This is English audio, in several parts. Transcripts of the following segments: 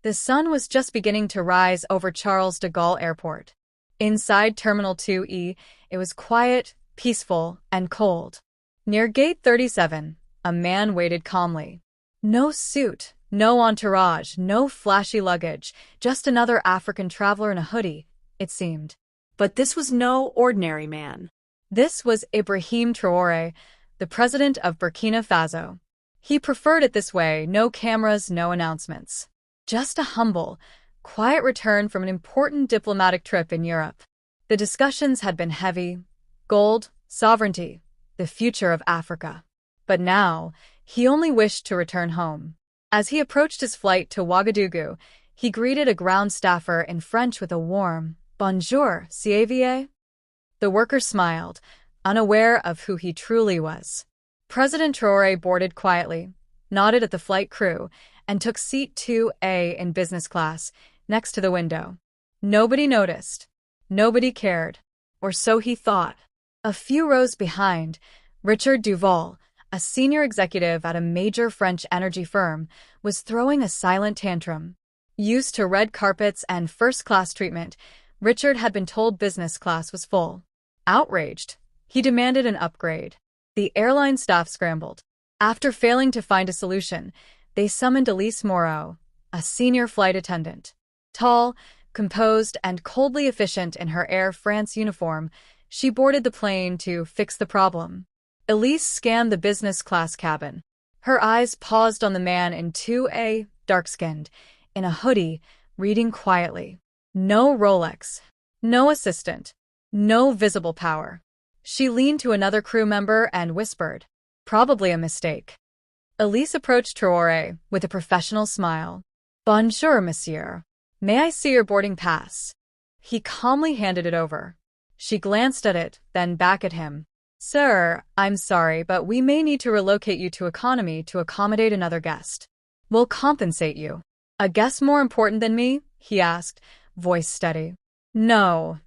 The sun was just beginning to rise over Charles de Gaulle Airport. Inside Terminal 2E, it was quiet, peaceful, and cold. Near Gate 37, a man waited calmly. No suit, no entourage, no flashy luggage, just another African traveler in a hoodie, it seemed. But this was no ordinary man. This was Ibrahim Traore, the president of Burkina Faso. He preferred it this way, no cameras, no announcements. Just a humble, quiet return from an important diplomatic trip in Europe. The discussions had been heavy: gold, sovereignty, the future of Africa. But now, he only wished to return home. As he approached his flight to Ouagadougou, he greeted a ground staffer in French with a warm "Bonjour, Xavier." The worker smiled, unaware of who he truly was. President Traore boarded quietly, nodded at the flight crew, and took seat 2A in business class, next to the window. Nobody noticed. Nobody cared. Or so he thought. A few rows behind, Richard Duval, a senior executive at a major French energy firm, was throwing a silent tantrum. Used to red carpets and first-class treatment, Richard had been told business class was full. Outraged, he demanded an upgrade. The airline staff scrambled. After failing to find a solution, they summoned Elise Moreau, a senior flight attendant. Tall, composed, and coldly efficient in her Air France uniform, she boarded the plane to fix the problem. Elise scanned the business class cabin. Her eyes paused on the man in 2A, dark-skinned, in a hoodie, reading quietly. No Rolex. No assistant. No visible power. She leaned to another crew member and whispered, "Probably a mistake." Elise approached Traore with a professional smile. "Bonjour, monsieur. May I see your boarding pass?" He calmly handed it over. She glanced at it, then back at him. "Sir, I'm sorry, but we may need to relocate you to economy to accommodate another guest. We'll compensate you." "A guest more important than me?" he asked, voice steady. No,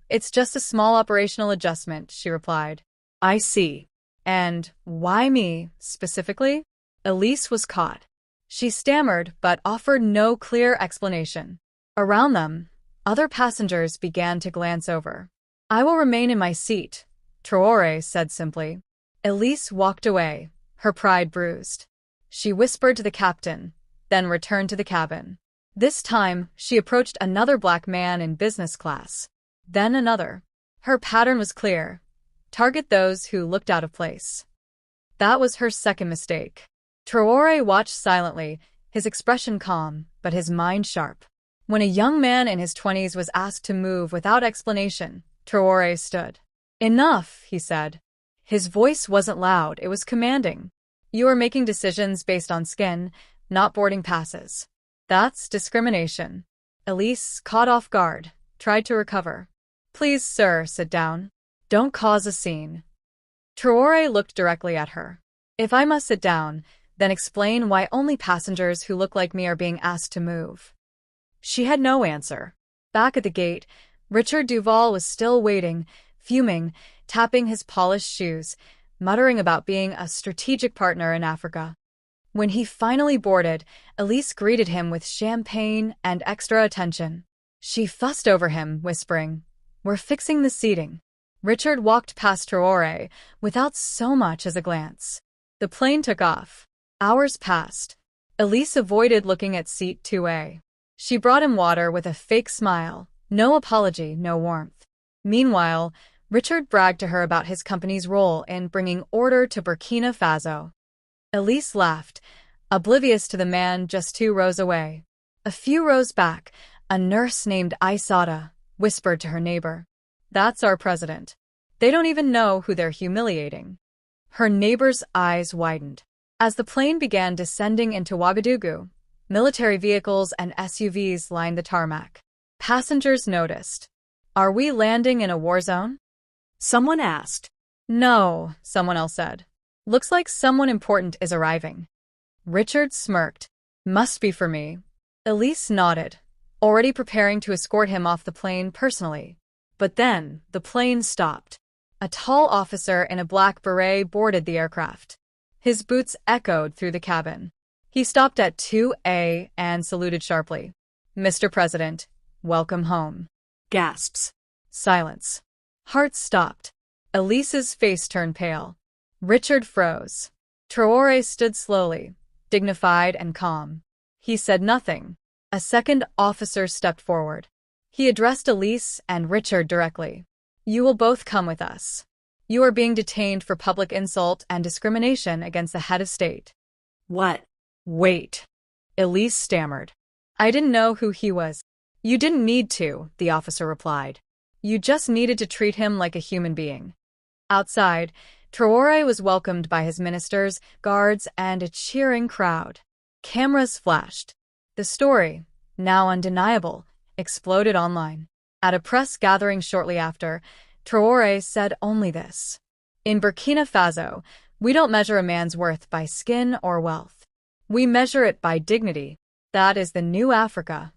it's just a small operational adjustment," she replied. "I see. And why me, specifically?" Elise was caught. She stammered but offered no clear explanation. Around them, other passengers began to glance over. "I will remain in my seat," Traore said simply. Elise walked away, her pride bruised. She whispered to the captain, then returned to the cabin. This time, she approached another black man in business class. Then another. Her pattern was clear. Target those who looked out of place. That was her second mistake. Traore watched silently, his expression calm, but his mind sharp. When a young man in his 20s was asked to move without explanation, Traore stood. "Enough," he said. His voice wasn't loud, it was commanding. "You are making decisions based on skin, not boarding passes. That's discrimination." Elise, caught off guard, tried to recover. "Please, sir, sit down. Don't cause a scene." Traore looked directly at her. "If I must sit down, then explain why only passengers who look like me are being asked to move." She had no answer. Back at the gate, Richard Duval was still waiting, fuming, tapping his polished shoes, muttering about being a strategic partner in Africa. When he finally boarded, Elise greeted him with champagne and extra attention. She fussed over him, whispering, "We're fixing the seating." Richard walked past Traore without so much as a glance. The plane took off. Hours passed. Elise avoided looking at seat 2A. She brought him water with a fake smile, no apology, no warmth. Meanwhile, Richard bragged to her about his company's role in bringing order to Burkina Faso. Elise laughed, oblivious to the man just 2 rows away. A few rows back, a nurse named Aissata whispered to her neighbor, "That's our president. They don't even know who they're humiliating." Her neighbor's eyes widened. As the plane began descending into Ouagadougou, military vehicles and SUVs lined the tarmac. Passengers noticed. "Are we landing in a war zone?" someone asked. "No," someone else said. "Looks like someone important is arriving." Richard smirked. "Must be for me." Elise nodded, already preparing to escort him off the plane personally. But then, the plane stopped. A tall officer in a black beret boarded the aircraft. His boots echoed through the cabin. He stopped at 2A and saluted sharply. Mr. President, welcome home. Gasps. Silence. Hearts stopped. Elise's face turned pale. Richard froze. Traore stood slowly, dignified and calm. He said nothing. A second officer stepped forward. He addressed Elise and Richard directly. You will both come with us. You are being detained for public insult and discrimination against the head of state. What? Wait. Elise stammered. I didn't know who he was. You didn't need to, the officer replied. You just needed to treat him like a human being. Outside, Traore was welcomed by his ministers, guards, and a cheering crowd. Cameras flashed. The story, now undeniable, exploded online. At a press gathering shortly after, Traore said only this. In Burkina Faso, we don't measure a man's worth by skin or wealth. We measure it by dignity. That is the new Africa.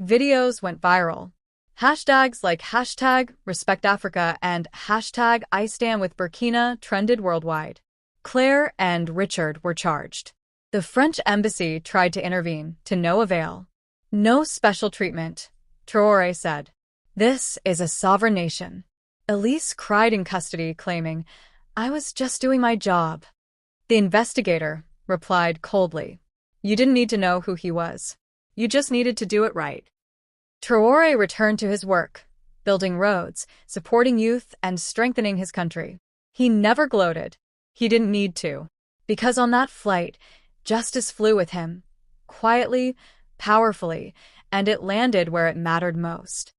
Videos went viral. Hashtags like #RespectAfrica and #IStandWithBurkina trended worldwide. Claire and Richard were charged. The French embassy tried to intervene, to no avail. No special treatment, Traore said. This is a sovereign nation. Elise cried in custody, claiming, I was just doing my job. The investigator replied coldly, You didn't need to know who he was. You just needed to do it right. Traore returned to his work, building roads, supporting youth, and strengthening his country. He never gloated. He didn't need to. Because on that flight, justice flew with him, quietly, powerfully, and it landed where it mattered most.